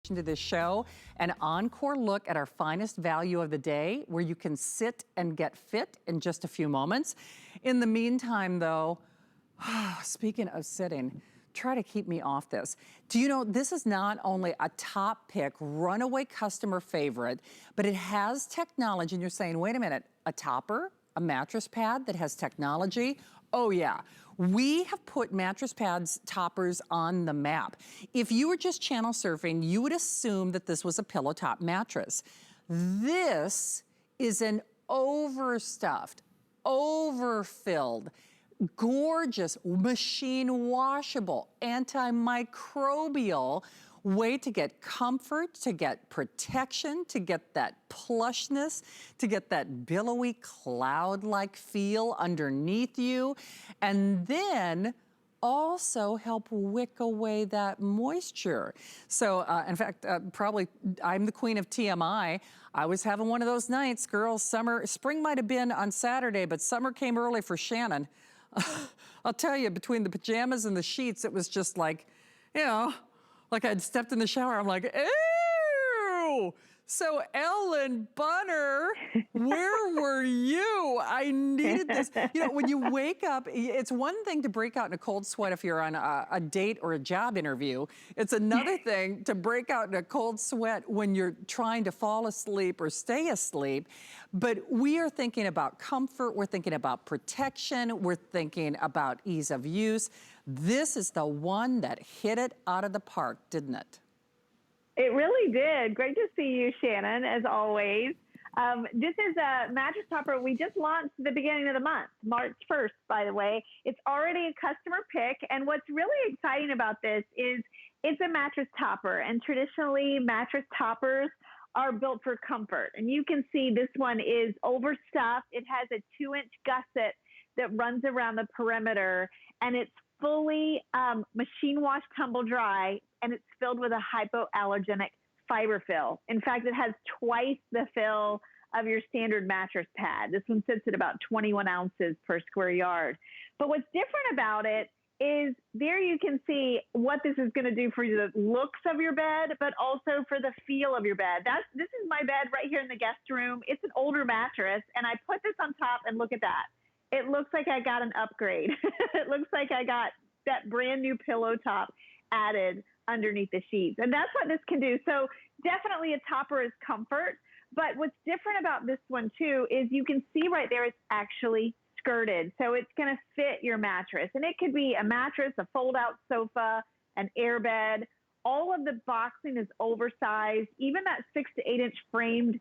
to this show, an encore look at our finest value of the day, where you can sit and get fit in just a few moments. In the meantime, though, speaking of sitting, try to keep me off this. Do you know, this is not only a top pick, runaway customer favorite, but it has technology, and you're saying, wait a minute, a topper, a mattress pad that has technology? Oh yeah, we have put mattress pads, toppers on the map. If you were just channel surfing, you would assume that this was a pillow top mattress. This is an overstuffed, overfilled, gorgeous, machine washable, antimicrobial way to get comfort, to get protection, to get that plushness, to get that billowy cloud-like feel underneath you, and then also help wick away that moisture. So in fact, probably I'm the queen of TMI. I was having one of those nights, girls, spring might have been on Saturday, but summer came early for Shannon. I'll tell you, between the pajamas and the sheets, it was just like, you know, like I'd stepped in the shower, I'm like, ew! So Ellen Bunner, where were you? I needed this. You know, when you wake up, it's one thing to break out in a cold sweat if you're on a date or a job interview. It's another thing to break out in a cold sweat when you're trying to fall asleep or stay asleep. But we are thinking about comfort, we're thinking about protection, we're thinking about ease of use. This is the one that hit it out of the park, didn't it? It really did. Great to see you, Shannon, as always. This is a mattress topper we just launched at the beginning of the month, March 1st, by the way. It's already a customer pick, and what's really exciting about this is it's a mattress topper, and traditionally mattress toppers are built for comfort. And you can see this one is overstuffed. It has a 2-inch gusset that runs around the perimeter, and it's fully machine wash, tumble dry, and it's filled with a hypoallergenic fiber fill. In fact, it has twice the fill of your standard mattress pad. This one sits at about 21 ounces per square yard. But what's different about it is there you can see what this is going to do for the looks of your bed, but also for the feel of your bed. This is my bed right here in the guest room. It's an older mattress, and I put this on top, and look at that. It looks like I got an upgrade. It looks like I got that brand new pillow top added underneath the sheets. And that's what this can do. So definitely a topper is comfort. But what's different about this one too is you can see right there it's actually skirted. So it's going to fit your mattress. And it could be a mattress, a fold-out sofa, an airbed. All of the boxing is oversized. Even that 6 to 8 inch framed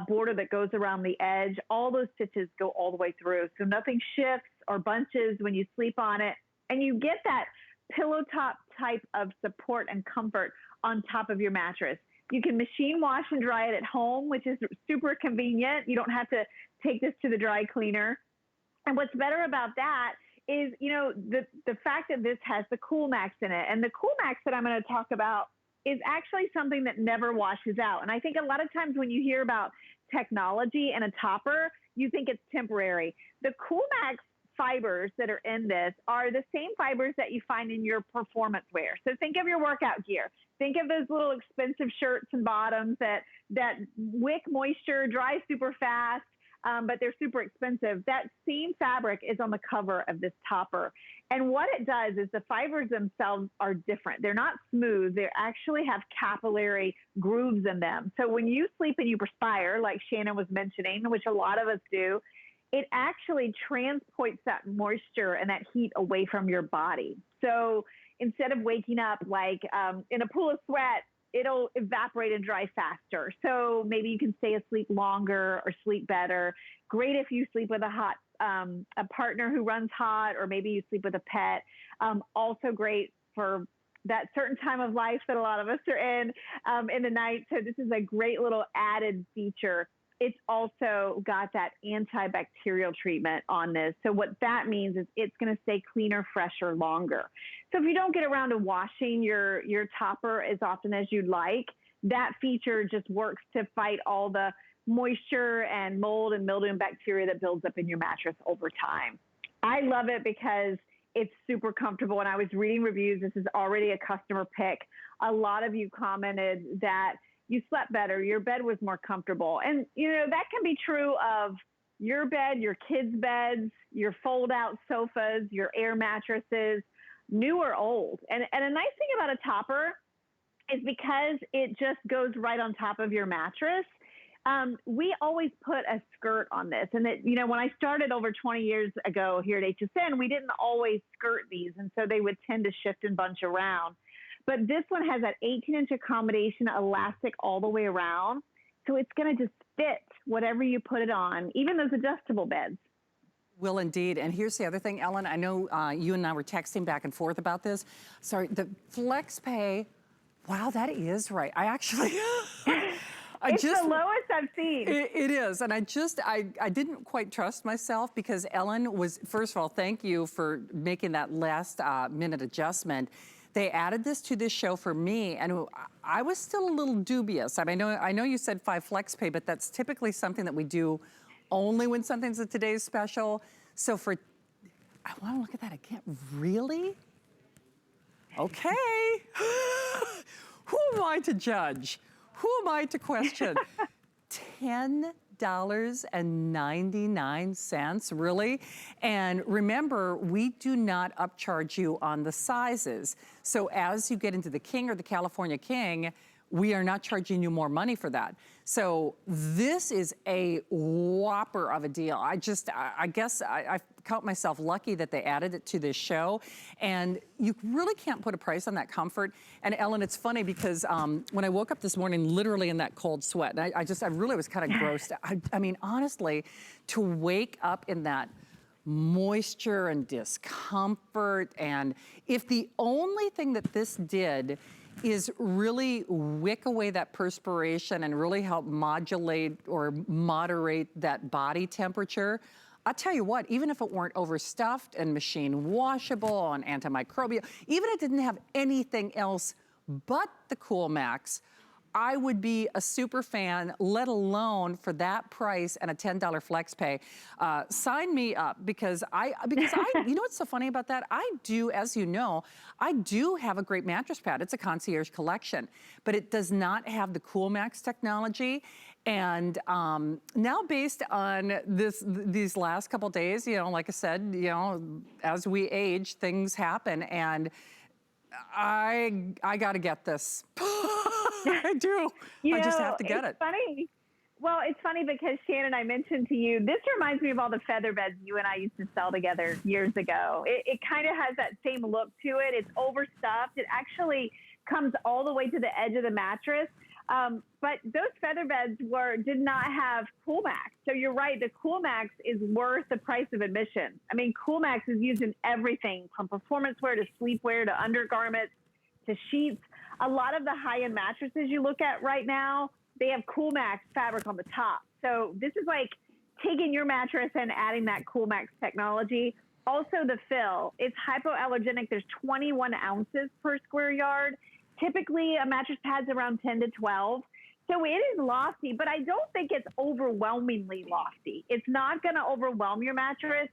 border that goes around the edge, all those stitches go all the way through. So nothing shifts or bunches when you sleep on it. And you get that pillow top type of support and comfort on top of your mattress. You can machine wash and dry it at home, which is super convenient. You don't have to take this to the dry cleaner. And what's better about that is, you know, the fact that this has the Coolmax in it. And the Coolmax that I'm going to talk about is actually something that never washes out. And I think a lot of times when you hear about technology and a topper, you think it's temporary. The Coolmax fibers that are in this are the same fibers that you find in your performance wear. So think of your workout gear. Think of those little expensive shirts and bottoms that wick moisture, dry super fast, but they're super expensive. That same fabric is on the cover of this topper. And what it does is the fibers themselves are different. They're not smooth. They actually have capillary grooves in them. So when you sleep and you perspire, like Shannon was mentioning, which a lot of us do, it actually transports that moisture and that heat away from your body. So instead of waking up like in a pool of sweat, it'll evaporate and dry faster. So maybe you can stay asleep longer or sleep better. Great if you sleep with a partner who runs hot, or maybe you sleep with a pet. Also great for that certain time of life that a lot of us are in the night. So this is a great little added feature. It's also got that antibacterial treatment on this. So what that means is it's going to stay cleaner, fresher, longer. So if you don't get around to washing your topper as often as you'd like, that feature just works to fight all the moisture and mold and mildew and bacteria that builds up in your mattress over time. I love it because It's super comfortable. And I was reading reviews. This is already a customer pick. A lot of you commented that you slept better. Your bed was more comfortable. And, you know, that can be true of your bed, your kids' beds, your fold-out sofas, your air mattresses, new or old. And a nice thing about a topper is because it just goes right on top of your mattress. We always put a skirt on this. And that, you know, when I started over 20 years ago here at HSN, we didn't always skirt these. And so they would tend to shift and bunch around. But this one has that 18-inch accommodation elastic all the way around. So it's going to just fit whatever you put it on, even those adjustable beds. Will indeed. And here's the other thing, Ellen. I know you and I were texting back and forth about this. Sorry, the flex pay. Wow, that is right. I actually... It's the lowest I've seen. It is. And I didn't quite trust myself because Ellen was, first of all, thank you for making that last minute adjustment. They added this to this show for me, and I was still a little dubious. I mean, I know you said 5 flex pay, but that's typically something that we do only when something's a today's special. So I want to look at that again. Really? Okay. Who am I to judge? Who am I to question? $10.99, really? And remember, we do not upcharge you on the sizes. So as you get into the King or the California King, we are not charging you more money for that. So this is a whopper of a deal. I guess I count myself lucky that they added it to this show. And you really can't put a price on that comfort. And Ellen, it's funny because when I woke up this morning, literally in that cold sweat, and I really was kind of grossed out. I mean, honestly, to wake up in that moisture and discomfort, and if the only thing that this did is really wick away that perspiration and really help modulate or moderate that body temperature, I'll tell you what, even if it weren't overstuffed and machine washable and antimicrobial, even if it didn't have anything else but the Coolmax, I would be a super fan, let alone for that price and a $10 flex pay. Sign me up because you know what's so funny about that? I do, as you know, I do have a great mattress pad. It's a Concierge collection, but it does not have the Coolmax technology. And now based on these last couple days, you know, like I said, you know, as we age, things happen, and I got to get this. I do. I just have to get it. Funny. Well, it's funny because Shannon, I mentioned to you, this reminds me of all the feather beds you and I used to sell together years ago. It kind of has that same look to it. It's overstuffed. It actually comes all the way to the edge of the mattress. But those feather beds did not have Coolmax. So you're right. The Coolmax is worth the price of admission. I mean, Coolmax is used in everything from performance wear to sleepwear to undergarments to sheets. A lot of the high-end mattresses you look at right now, they have Coolmax fabric on the top. So this is like taking your mattress and adding that Coolmax technology. Also the fill, it's hypoallergenic. There's 21 ounces per square yard. Typically a mattress pad's around 10 to 12. So it is lofty, but I don't think it's overwhelmingly lofty. It's not going to overwhelm your mattress.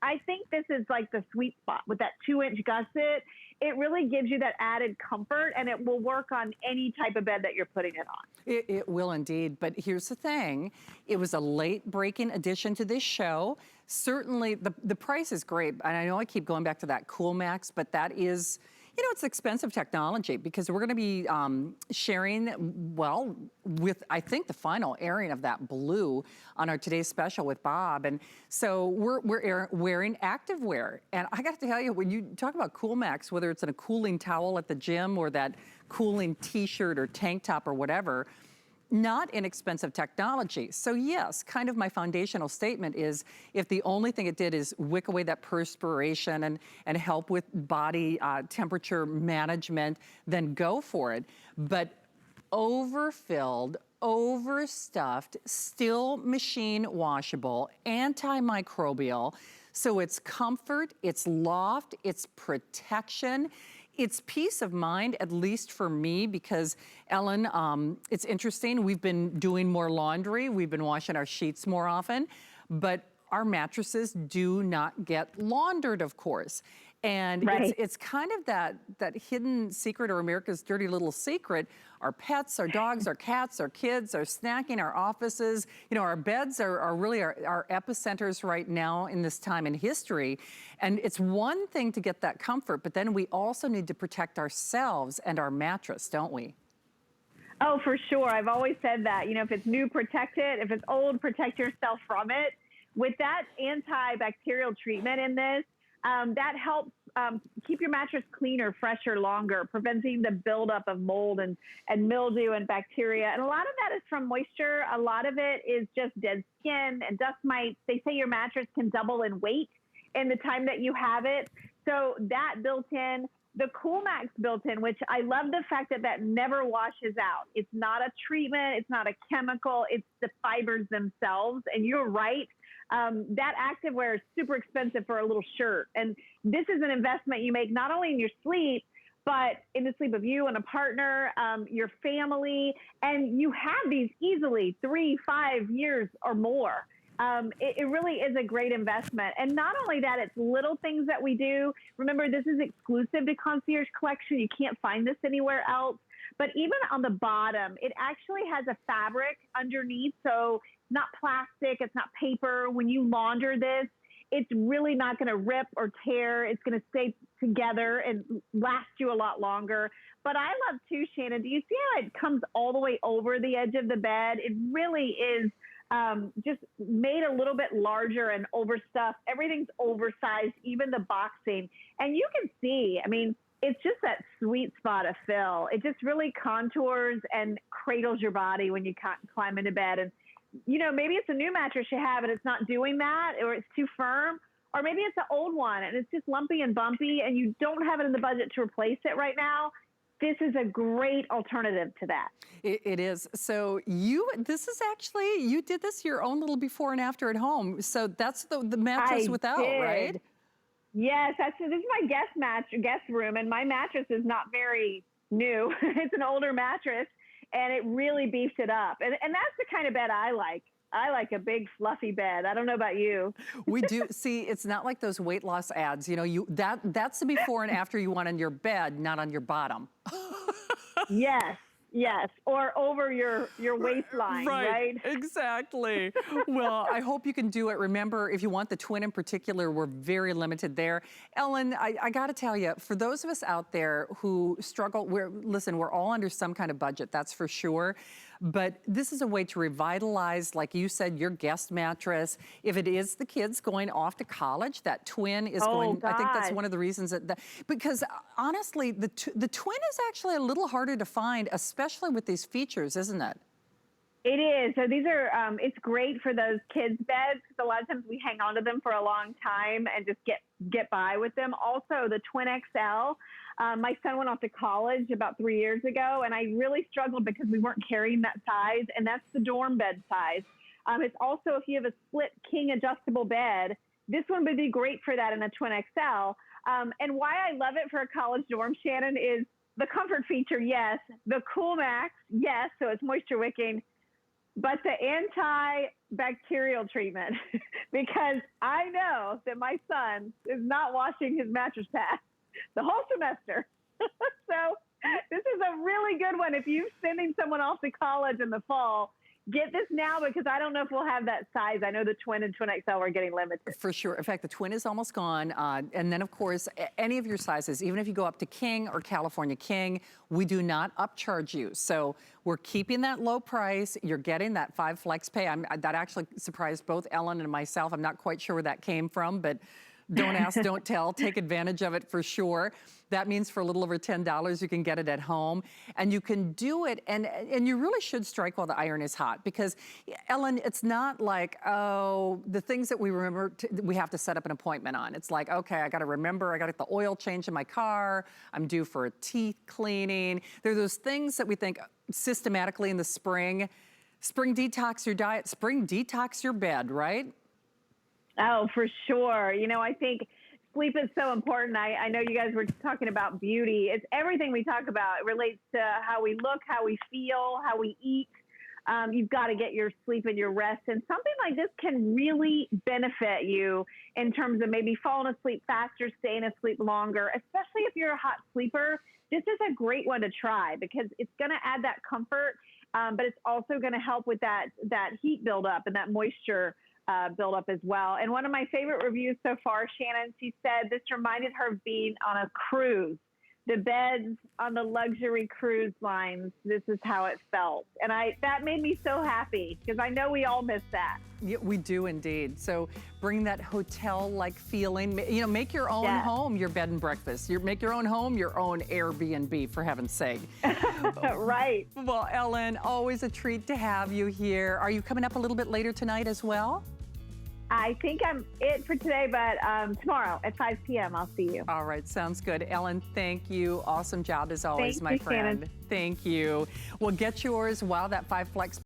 I think this is like the sweet spot with that 2-inch gusset. It really gives you that added comfort, and it will work on any type of bed that you're putting it on. It will indeed, but here's the thing. It was a late-breaking addition to this show. Certainly, the price is great, and I know I keep going back to that Coolmax, but that is, you know, it's expensive technology because we're going to be sharing, well, with, I think, the final airing of that blue on our Today's Special with Bob. And so we're wearing activewear. And I got to tell you, when you talk about Coolmax, whether it's in a cooling towel at the gym or that cooling t-shirt or tank top or whatever, not inexpensive technology. So yes, kind of my foundational statement is if the only thing it did is wick away that perspiration and help with body temperature management, then go for it. But overfilled, overstuffed, still machine washable, antimicrobial. So it's comfort, it's loft, it's protection. It's peace of mind, at least for me, because Ellen, it's interesting. We've been doing more laundry. We've been washing our sheets more often, but our mattresses do not get laundered, of course. And Right. it's kind of that hidden secret, or America's dirty little secret. Our pets, our dogs, our cats, our kids, our snacking, our offices, you know, our beds are really our epicenters right now in this time in history. And it's one thing to get that comfort, but then we also need to protect ourselves and our mattress, don't we? Oh, for sure. I've always said that, you know, if it's new, protect it. If it's old, protect yourself from it. With that antibacterial treatment in this, that helps keep your mattress cleaner, fresher, longer, preventing the buildup of mold and mildew and bacteria. And a lot of that is from moisture. A lot of it is just dead skin and dust mites. They say your mattress can double in weight in the time that you have it. So that built in. The Coolmax built in, which I love the fact that that never washes out. It's not a treatment. It's not a chemical. It's the fibers themselves. And you're right. That activewear is super expensive for a little shirt. And this is an investment you make not only in your sleep, but in the sleep of you and a partner, your family. And you have these easily 3-5 years or more. It really is a great investment. And not only that, it's little things that we do. Remember, this is exclusive to Concierge Collection. You can't find this anywhere else. But even on the bottom, it actually has a fabric underneath. So it's not plastic, it's not paper. When you launder this, it's really not going to rip or tear. It's going to stay together and last you a lot longer. But I love too, Shannon, do you see how it comes all the way over the edge of the bed? It really is just made a little bit larger and overstuffed. Everything's oversized, even the boxing. And you can see, I mean, it's just that sweet spot of fill. It just really contours and cradles your body when you climb into bed. And, you know, maybe it's a new mattress you have and it's not doing that, or it's too firm, or maybe it's an old one and it's just lumpy and bumpy and you don't have it in the budget to replace it right now. This is a great alternative to that. It is. So this is actually, you did this your own little before and after at home. So that's the mattress without, right? Yes, this is my guest room, and my mattress is not very new. It's an older mattress, and it really beefs it up. And that's the kind of bed I like. I like a big fluffy bed. I don't know about you. We do. See, it's not like those weight loss ads. You know, that's the before and after you want on your bed, not on your bottom. Yes. Yes, or over your waistline, right? Exactly. Well, I hope you can do it. Remember, if you want the twin in particular, we're very limited there. Ellen, I got to tell you, for those of us out there who struggle, listen, we're all under some kind of budget, that's for sure. But this is a way to revitalize, like you said, your guest mattress. If it is the kids going off to college, that twin is going, God. I think that's one of the reasons because honestly, the twin is actually a little harder to find, especially with these features, isn't it? It is. So these are, it's great for those kids' beds because a lot of times we hang on to them for a long time and just get by with them. Also, the Twin XL. My son went off to college about 3 years ago, and I really struggled because we weren't carrying that size, and that's the dorm bed size. It's also, if you have a split king adjustable bed, this one would be great for that in a Twin XL. And why I love it for a college dorm, Shannon, is the comfort feature, yes. The Coolmax, yes, so it's moisture wicking. But the antibacterial treatment, because I know that my son is not washing his mattress pad the whole semester. So this is a really good one. If you're sending someone off to college in the fall, get this now because I don't know if we'll have that size. I know the Twin and Twin XL are getting limited. For sure. In fact, the Twin is almost gone. And then, of course, any of your sizes, even if you go up to King or California King, we do not upcharge you. So we're keeping that low price. You're getting that 5 flex pay. That actually surprised both Ellen and myself. I'm not quite sure where that came from, but don't ask, don't tell. Take advantage of it for sure. That means for a little over $10, you can get it at home. And you can do it, and you really should strike while the iron is hot. Because, Ellen, it's not like, oh, the things that we remember, we have to set up an appointment on. It's like, okay, I got to remember, I got to get the oil change in my car. I'm due for a teeth cleaning. There are those things that we think systematically in the spring. Spring detox your diet, spring detox your bed, right? Oh, for sure. You know, I think sleep is so important. I know you guys were talking about beauty. It's everything we talk about. It relates to how we look, how we feel, how we eat. you've got to get your sleep and your rest. And something like this can really benefit you in terms of maybe falling asleep faster, staying asleep longer, especially if you're a hot sleeper. This is a great one to try because it's going to add that comfort, but it's also going to help with that heat buildup and that moisture buildup as well. And one of my favorite reviews so far, Shannon, she said this reminded her of being on a cruise. The beds on the luxury cruise lines, this is how it felt. And that made me so happy because I know we all miss that. Yeah, we do indeed. So bring that hotel-like feeling. You know, make your own home your bed and breakfast. Make your own home your own Airbnb, for heaven's sake. Right. Well, Ellen, always a treat to have you here. Are you coming up a little bit later tonight as well? I think I'm it for today, but tomorrow at 5 p.m. I'll see you. All right, sounds good. Ellen, thank you. Awesome job as always, Thank my you, friend. Shannon. Thank you. Well, get yours while that 5 Flex